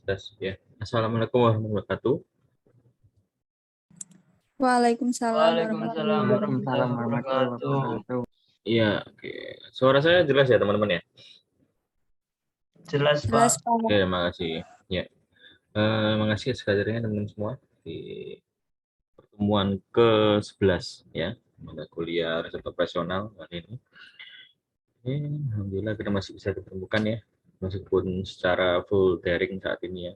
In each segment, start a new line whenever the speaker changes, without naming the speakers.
Tes ya. Assalamualaikum warahmatullahi wabarakatuh.
Waalaikumsalam
Waalaikumsalam warahmatullahi wabarakatuh.
Iya, oke. Suara saya jelas ya teman-teman ya?
Jelas,
Jelas,
Pak.
Pak.
Oke, makasih. Ya, makasih sekalian teman-teman semua di pertemuan ke-11 ya, mata kuliah riset operasional hari ini. Alhamdulillah kita masih bisa ditemukan ya, meskipun secara full daring saat ini ya.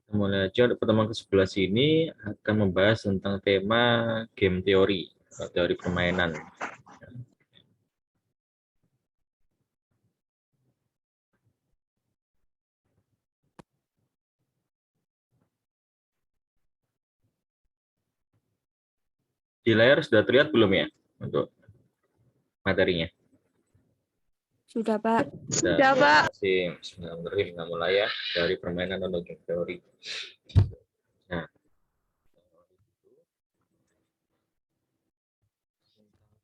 Kita mulai aja. Pertemuan ke-11 ini akan membahas tentang tema game teori atau teori permainan. Di layar sudah terlihat belum ya untuk materinya?
Sudah, Pak.
Sudah, Pak. Bismillahirrahmanirrahim. Kita mulai ya dari permainan atau game teori. Nah,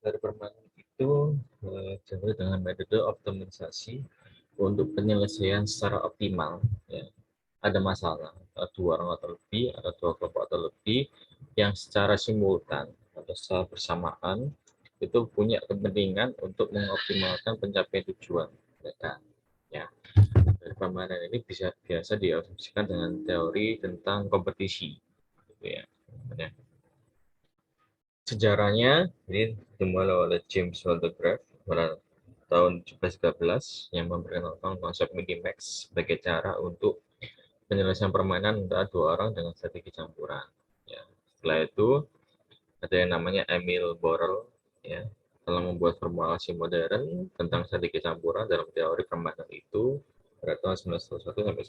dari permainan itu disebut dengan metode optimalisasi untuk penyelesaian secara optimal. Ya. Ada masalah, dua orang atau lebih, atau dua kelompok atau lebih yang secara simultan atau secara bersamaan itu punya kepentingan untuk mengoptimalkan pencapaian tujuan mereka. Ya, dari permainan ini bisa biasa diasumsikan dengan teori tentang kompetisi, gitu ya. Sejarahnya ini dimulai oleh James Waldegrave pada tahun 1713 yang memperkenalkan konsep minimax sebagai cara untuk penyelesaian permainan antara dua orang dengan strategi campuran. Ya. Setelah itu ada yang namanya Emil Borel ya, telah membuat formulasi modern tentang strategi campuran dalam teori permainan itu pada tahun 1901 sampai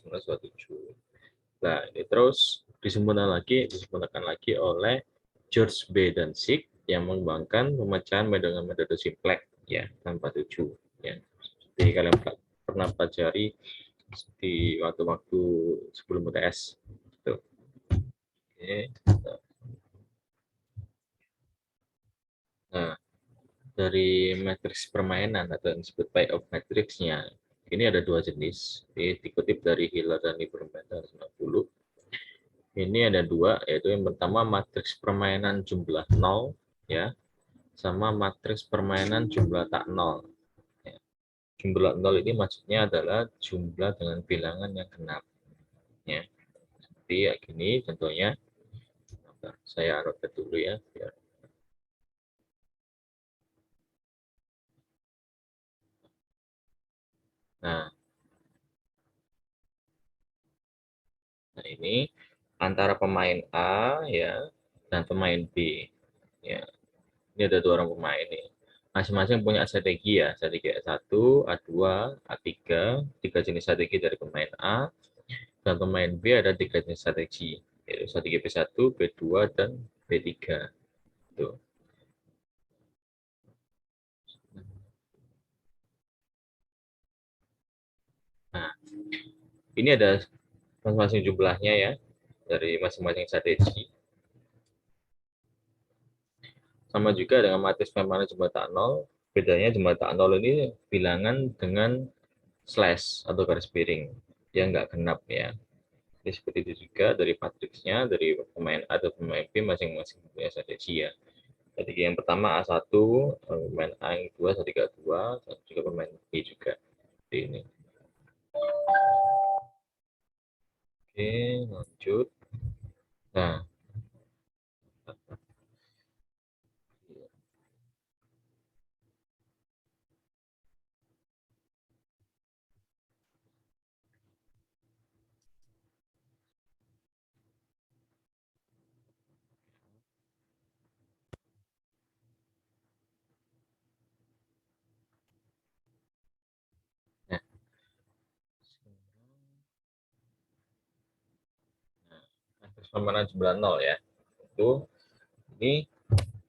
1927. Nah, ini terus disempurnakan lagi oleh George B. Danzig yang mengembangkan pemecahan dengan metode simplex ya, tanpa tujuh ya. Jadi kalian pernah pelajari di waktu-waktu sebelum UTS. Tuh. Oke. Nah, dari matriks permainan atau yang disebut payoff matriksnya, ini ada dua jenis. Ini dikutip dari Hiller dan Lieberman tahun 90. Ini ada dua, yaitu yang pertama matriks permainan jumlah 0 ya, sama matriks permainan jumlah tak 0. Ya. Jumlah 0 ini maksudnya adalah jumlah dengan bilangan yang genap. Ya. Seperti ya gini contohnya. Saya annotate dulu ya biar. Nah, ini antara pemain A ya dan pemain B. Ya, ini ada dua orang pemain nih. Masing-masing punya strategi ya, strategi A1, A2, A3, tiga jenis strategi dari pemain A, dan pemain B ada tiga jenis strategi, yaitu strategi B1, B2, dan B3. Tuh. Nah, ini ada masing-masing jumlahnya ya, dari masing-masing strategi. Sama juga dengan matriks permainan jumlah tak 0, bedanya jumlah tak 0 ini bilangan dengan slash atau garis miring, dia nggak genap ya. Jadi seperti itu juga dari matriksnya, dari pemain A atau pemain B masing-masing punya strategi ya. Jadi yang pertama A1, pemain A yang kedua strategi A2, dan juga pemain B juga. Seperti ini. Oke, lanjut. Nah, nah, matriks permainan jumlah 0 ya. Itu ini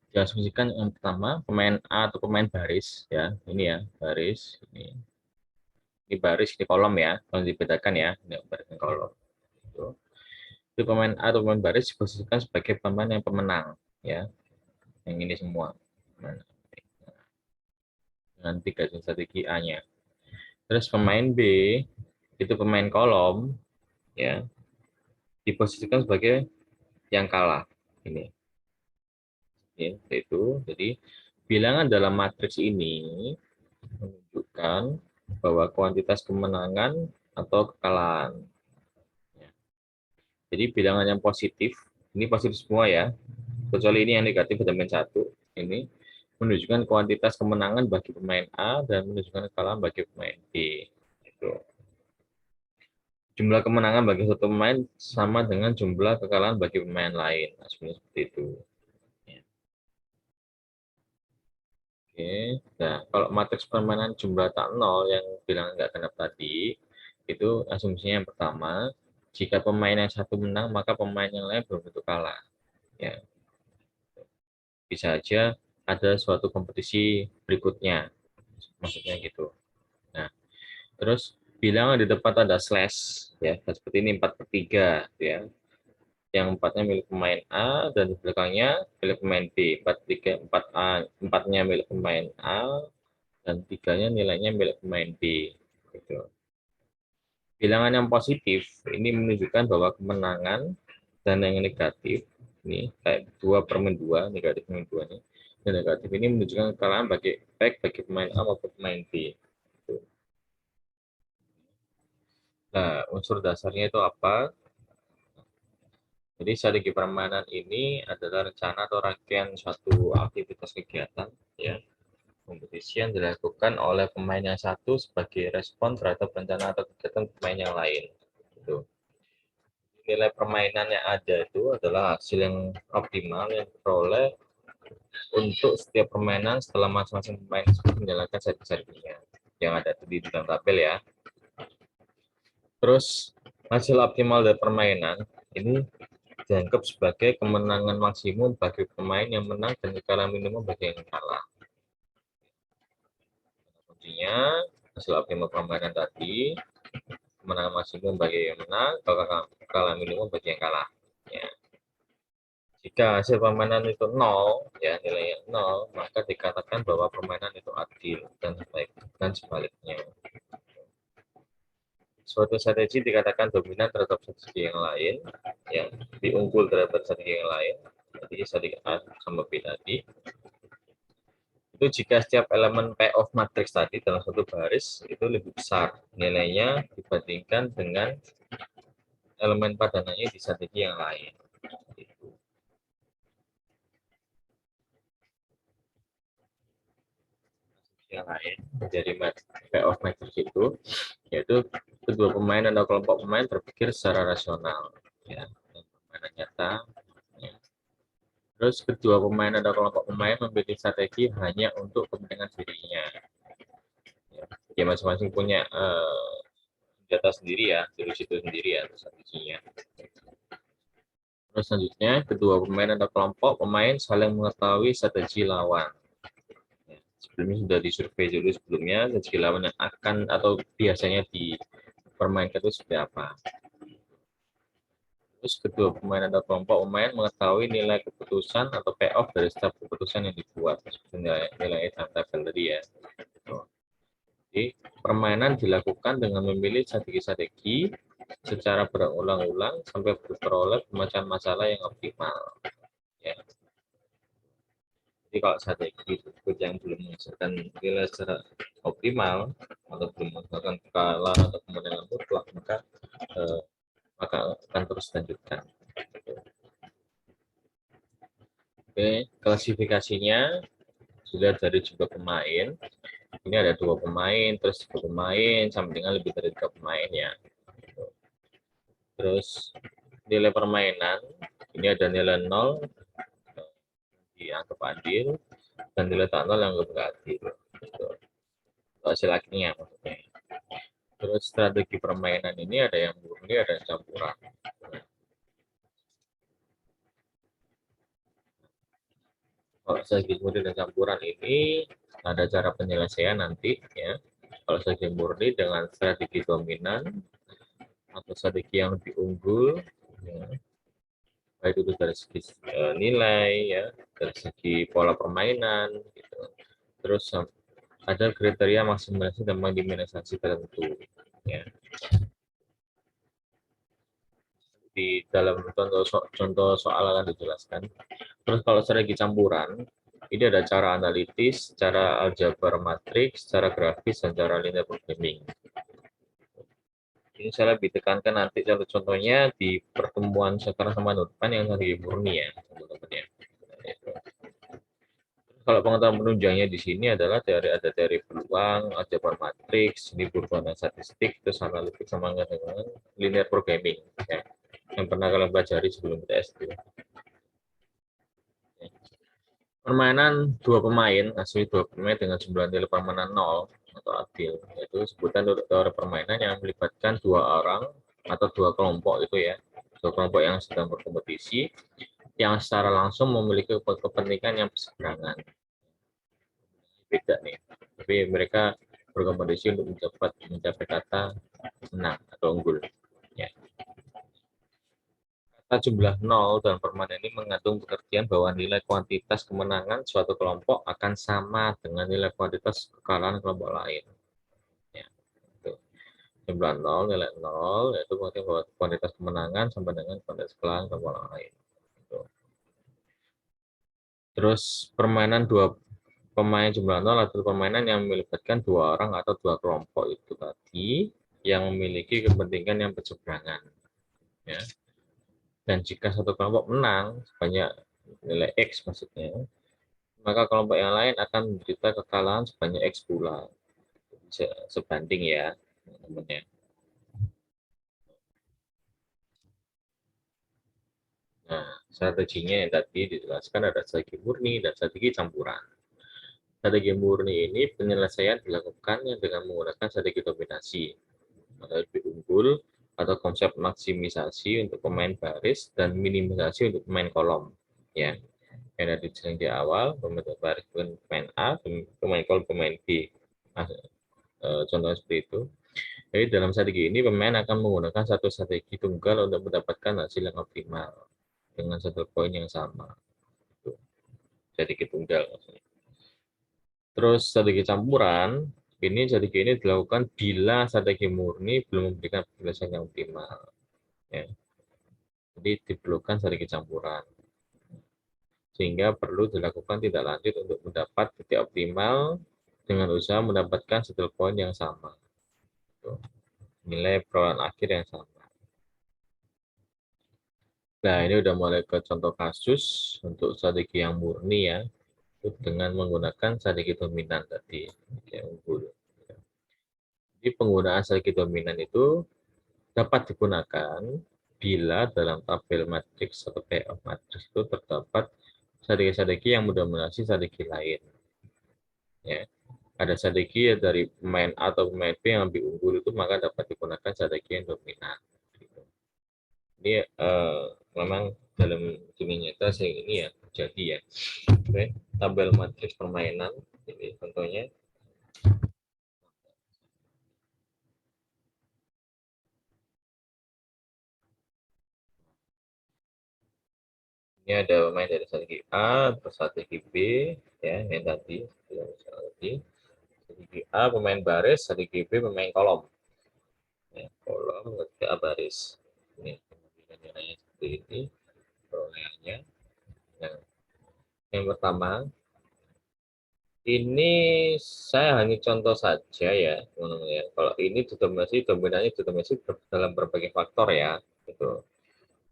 diasumsikan yang pertama pemain A atau pemain baris ya. Ini ya, baris ini baris di kolom ya, kalau dibedakan ya, ini baris dan kolom. Itu pemain A atau pemain baris diposisikan sebagai pemain yang pemenang ya, yang ini semua dengan tiga jenis strategi A-nya. Terus pemain B itu pemain kolom, ya, diposisikan sebagai yang kalah. Ini, ya, itu. Jadi bilangan dalam matriks ini menunjukkan bahwa kuantitas kemenangan atau kekalahan. Jadi bilangan yang positif, ini positif semua ya, kecuali ini yang negatif determin 1, ini menunjukkan kuantitas kemenangan bagi pemain A dan menunjukkan kekalahan bagi pemain B. Itu. Jumlah kemenangan bagi satu pemain sama dengan jumlah kekalahan bagi pemain lain. Nah, sebenarnya seperti itu. Oke. Nah, kalau matriks permainan jumlah tak nol yang bilang nggak genap tadi, itu asumsinya yang pertama, jika pemain yang satu menang, maka pemain yang lain belum tentu kalah. Ya, bisa aja ada suatu kompetisi berikutnya, maksudnya gitu. Nah, terus bilangan di depan ada slash, ya, seperti ini 4/3, ya. Yang 4-nya milik pemain A dan di belakangnya milik pemain B. 4 4-nya milik pemain A dan 3-nya nilainya milik pemain B. Gitu. Bilangan yang positif ini menunjukkan bahwa kemenangan dan yang negatif ini kayak 2/2, negatif dengan 2 nih. Dan negatif ini menunjukkan kekalahan baik bagi pemain A maupun pemain B. Gitu. Nah, unsur dasarnya itu apa? Jadi strategi permainan ini adalah rencana atau rangkaian suatu aktivitas kegiatan, ya, kompetisi yang dilakukan oleh pemain yang satu sebagai respon terhadap rencana atau kegiatan pemain yang lain. Gitu. Nilai permainan yang ada itu adalah hasil yang optimal yang diperoleh untuk setiap permainan setelah masing-masing pemain menjalankan strategi-strateginya yang ada di dalam tabel ya. Terus hasil optimal dari permainan ini dianggap sebagai kemenangan maksimum bagi pemain yang menang dan kekalahan minimum bagi yang kalah. Kuncinya hasil optimal permainan tadi, kemenangan maksimum bagi yang menang, kekalahan minimum bagi yang kalah. Ya. Jika hasil permainan itu 0, ya nilainya 0, maka dikatakan bahwa permainan itu adil dan sebaliknya. Suatu strategi dikatakan dominan terhadap strategi yang lain, yang diunggul terhadap strategi yang lain. Jadi strategi A sama B tadi. Itu jika setiap elemen payoff matriks tadi dalam satu baris itu lebih besar nilainya dibandingkan dengan elemen padanannya di strategi yang lain. Yang lain dari payoff matrix itu, yaitu kedua pemain atau kelompok pemain berpikir secara rasional, ya, permainan nyata. Ya. Terus kedua pemain atau kelompok pemain memiliki strategi hanya untuk kepentingan dirinya. Ya, masing-masing punya data sendiri ya, dari situ sendiri ya strateginya. Terus selanjutnya, kedua pemain atau kelompok pemain saling mengetahui strategi lawan. Sebelumnya sudah disurvei dulu sebelumnya, strategi lawan yang akan atau biasanya dipermainkan itu seperti apa. Terus kedua pemain atau kelompok pemain mengetahui nilai keputusan atau payoff dari setiap keputusan yang dibuat. Seperti nilai dalam tabel tadi ya. Jadi, permainan dilakukan dengan memilih strategi-strategi secara berulang-ulang sampai berperoleh pemecahan masalah yang optimal. Ya. Jadi kalau strategi tersebut yang belum menghasilkan nilai secara optimal atau belum menghasilkan kalah atau kemenangan mutlak, maka akan terus dilanjutkan. Oke, klasifikasinya sudah dari jumlah pemain. Ini ada 2 pemain, terus 3 pemain, sampai dengan lebih dari 3 pemain ya. Terus nilai permainan, ini ada nilai 0 dianggap adil, dan nilai tak 0 yang enggak adil. Hasil akhirnya maksudnya. Terus strategi permainan ini ada yang murni, ada yang campuran. Kalau strategi murni dan campuran ini ada cara penyelesaian nanti ya. Kalau strategi murni dengan strategi dominan atau strategi yang lebih unggul, ya, baik itu dari segi nilai ya, dari segi pola permainan, gitu. Terus ada kriteria maksimalisasi dan minimalisasi tertentu. Ya. Di dalam contoh soal akan dijelaskan. Terus kalau strategi campuran, ini ada cara analitis, cara aljabar matriks, cara grafis, dan cara linear programming. Ini saya lebih tekankan nanti contoh-contohnya di pertemuan sekarang sama Nurpan yang tadi murni ya, teman-teman ya. Kalau pengetahuan penunjangnya di sini adalah ada teori peluang, aljabar matriks, ini berhubungan dengan statistik, terus analitik sama dengan linear programming ya. Yang pernah kalian pelajari sebelum kita SD. Permainan dua pemain, asli dua pemain dengan jumlah nilai permainan 0 atau adil, yaitu sebutan untuk teori permainan yang melibatkan dua orang atau dua kelompok itu ya, dua kelompok yang sedang berkompetisi, yang secara langsung memiliki kepentingan yang berseberangan. Beda nih, tapi mereka berkompetisi untuk mencapai kata menang atau unggul. Ya. Kata jumlah 0 dalam permainan ini mengandung pengertian bahwa nilai kuantitas kemenangan suatu kelompok akan sama dengan nilai kuantitas kekalahan kelompok lain. Ya, itu. Jumlah 0, nilai 0, yaitu pengertian bahwa kuantitas kemenangan sama dengan kuantitas kekalahan kelompok lain. Itu. Terus permainan dua pemain jumlah 0 adalah permainan yang melibatkan dua orang atau dua kelompok itu tadi yang memiliki kepentingan yang berseberangan. Ya. Dan jika satu kelompok menang sebanyak nilai X maksudnya, maka kelompok yang lain akan menderita kekalahan sebanyak X pula. Sebanding ya, teman-teman. Nah, strateginya yang tadi dijelaskan ada strategi murni dan strategi campuran. Strategi murni ini penyelesaian dilakukan dengan menggunakan strategi dominasi, atau lebih unggul, atau konsep maksimisasi untuk pemain baris dan minimalisasi untuk pemain kolom. Ya, yang ada di awal, pemain baris pemain A, pemain kolom pemain B. Nah, contohnya seperti itu. Jadi dalam strategi ini pemain akan menggunakan satu strategi tunggal untuk mendapatkan hasil yang optimal dengan satu poin yang sama. Strategi tunggal. Terus strategi campuran, strategi ini dilakukan bila strategi murni belum memberikan penyelesaian yang optimal. Ya. Jadi diperlukan strategi campuran. Sehingga perlu dilakukan tindak lanjut untuk mendapat titik optimal dengan usaha mendapatkan setel poin yang sama. Nilai perolehan akhir yang sama. Nah, ini udah mulai ke contoh kasus untuk strategi yang murni ya, dengan menggunakan strategi dominan tadi, yang unggul. Jadi penggunaan strategi dominan itu dapat digunakan bila dalam tabel matriks atau payoff matriks itu terdapat strategi-strategi yang mendominasi strategi lain. Ya. Ada strategi dari pemain A atau pemain B yang lebih unggul itu maka dapat digunakan strategi yang dominan. Ini memang dalam dunia nyata sehingga ini ya terjadi ya. Oke, tabel matriks permainan ini contohnya. Ini ada pemain dari strategi A atau strategi B ya yang tadi strategi A pemain baris, strategi B pemain kolom. Ya, kolom ketika A baris. Ini nilainya seperti ini perolehannya. Nah, yang pertama ini saya hanya contoh saja ya, teman-teman ya. Kalau ini dominasi dalam berbagai faktor ya, gitu.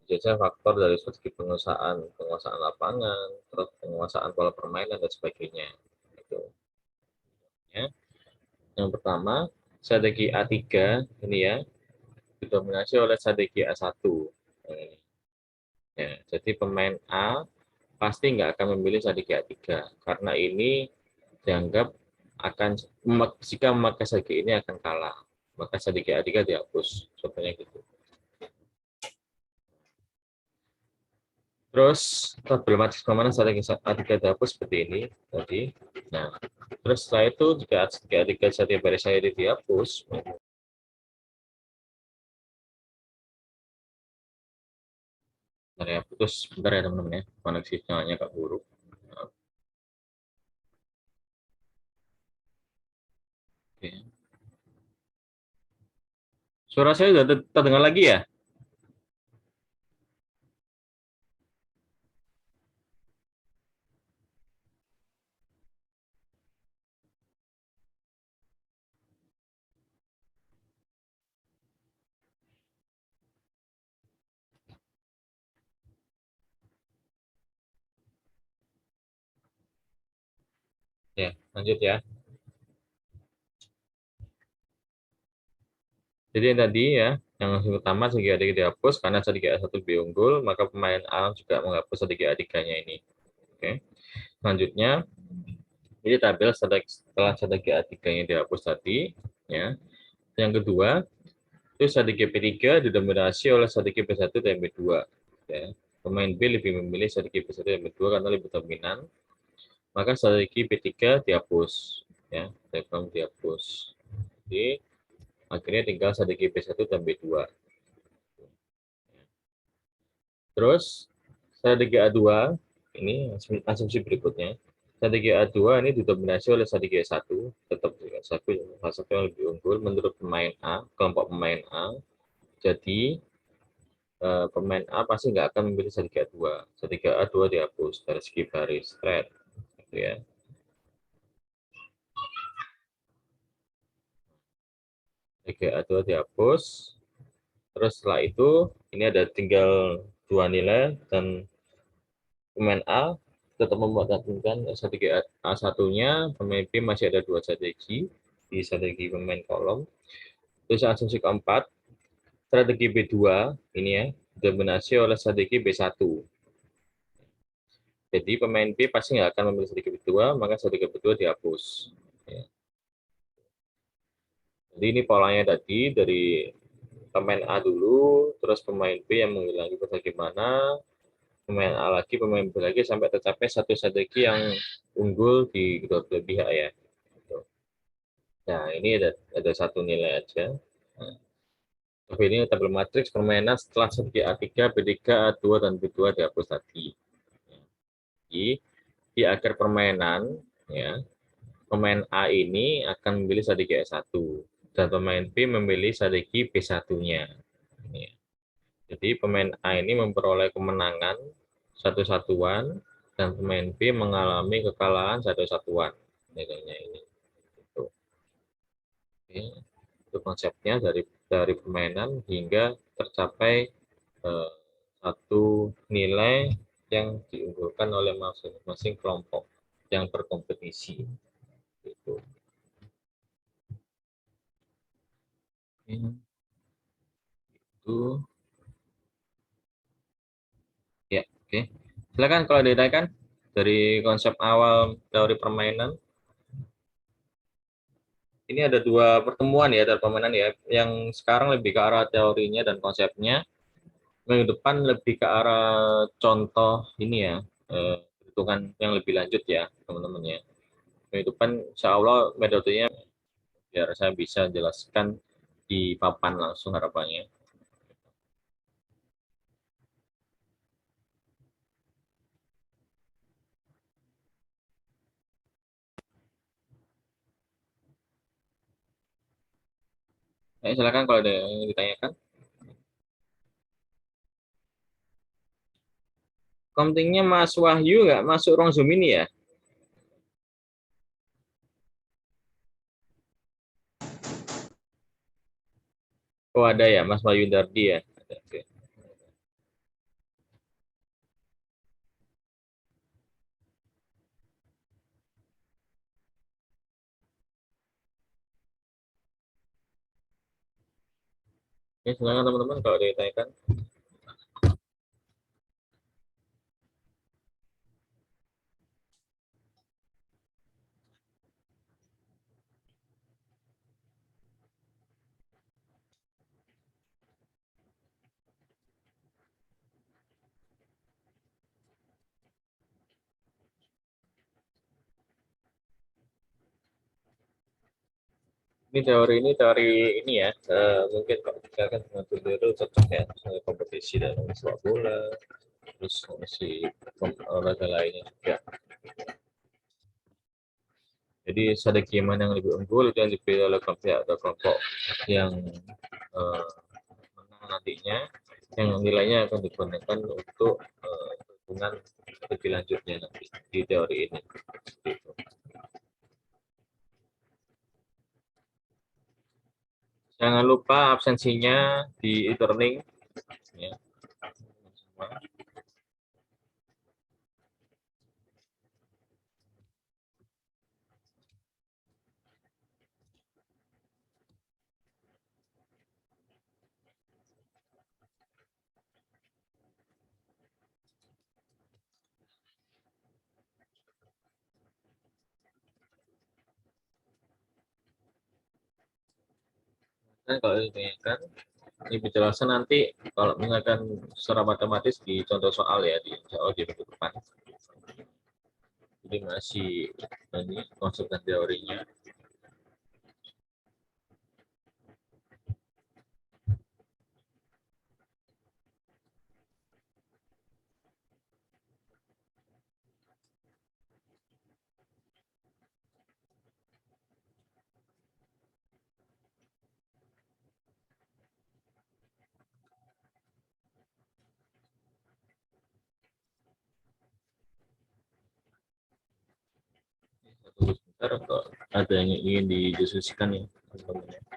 Biasanya faktor dari segi penguasaan lapangan, terus penguasaan pola permainan dan sebagainya. Gitu. Ya. Yang pertama, strategi A3 ini ya, didominasi oleh strategi A1. Ya, jadi pemain A pasti nggak akan memilih strategi A3 karena ini dianggap akan jika memakai strategi ini akan kalah, maka strategi A3 dihapus, contohnya gitu. Terus problematis kemana strategi A3 dihapus seperti ini tadi. Nah, terus setelah itu jika strategi A3 strategi baris saya dihapus, ya putus sebentar ya teman-teman ya, koneksi sinyalnya agak buruk. Oke. Suara saya sudah terdengar lagi ya? Ya, lanjut ya. Jadi yang tadi ya, yang pertama segi A3 dihapus karena segi A1 lebih unggul, maka pemain A juga menghapus segi A3-nya ini. Oke. Selanjutnya, ini tabel setelah strategi A3-nya dihapus tadi, ya. Yang kedua, itu strategi P3 didominasi oleh strategi P1 dan P2. Ya. Pemain B lebih memilih strategi P1 dan P2 karena lebih dominan, maka strategi P3 dihapus. Ya, dihapus. Jadi, akhirnya tinggal strategi P1 dan P2. Terus strategi A2 ini asumsi berikutnya. Strategi A2 ini didominasi oleh strategi A1, tetap salah satu yang lebih unggul menurut pemain A, kelompok pemain A. Jadi pemain A pasti nggak akan memilih strategi A2. Strategi A2 dihapus dari segi baris thread, gitu ya. Strategi A2 dihapus. Terus setelah itu ini ada tinggal dua nilai dan pemain A tetap mempertahankan strategi A1-nya, pemain B masih ada dua strategi di strategi pemain kolom. Terus asumsi keempat, strategi B2 ini ya, didominasi oleh strategi B1. Jadi pemain B pasti nggak akan memilih strategi B2, maka strategi B2 dihapus. Ya. Jadi ini polanya tadi dari pemain A dulu, terus pemain B yang menghilangi bagaimana, pemain A lagi, pemain B lagi sampai tercapai satu strategi yang unggul di kedua belah pihak ya. Nah, ini ada satu nilai aja. Nah, tapi ini tabel matriks permainan setelah strategi A3, B3, A2, dan B2 dihapus tadi. Jadi, di akhir permainan, ya, pemain A ini akan memilih strategi A1, dan pemain B memilih strategi B1-nya. Jadi, pemain A ini memperoleh kemenangan satu-satuan, dan pemain B mengalami kekalahan satu-satuan. Nilainya ini. Gitu. Oke. Itu konsepnya dari permainan hingga tercapai satu nilai yang diunggulkan oleh masing-masing kelompok yang berkompetisi. Gitu. Itu ya, oke. Silakan kalau ditanyakan dari konsep awal teori permainan. Ini ada dua pertemuan ya dari permainan ya. Yang sekarang lebih ke arah teorinya dan konsepnya. Minggu depan lebih ke arah contoh ini ya, hitungan yang lebih lanjut ya teman-teman ya. Minggu depan insya Allah metodenya biar saya bisa jelaskan di papan langsung harapannya. Silakan kalau ada yang ditanyakan. Komtingnya Mas Wahyu nggak masuk ruang Zoom ini ya? Oh ada ya, Mas Wahyu Dardi ya. Oke. Oke, silakan teman-teman kalau ada yang ditanyakan. Ini teori ini ya, mungkin kalau kita kan dengan itu cocok ya, kompetisi dalam sepak bola, terus kompetisi olahraga lainnya juga. Jadi strategi mana yang lebih unggul itu yang dipilih oleh pihak atau kelompok yang menang nantinya, yang nilainya akan digunakan untuk hubungan lebih lanjutnya nanti di teori ini. Gitu. Jangan lupa absensinya di e-learning. Ya. Dan kalau ditanyakan, ini penjelasan nanti kalau misalkan secara matematis di contoh soal ya, di soal di minggu depan. Jadi masih ini konsep dan teorinya. Tunggu sebentar, kalau ada yang ingin didiskusikan ya teman-teman.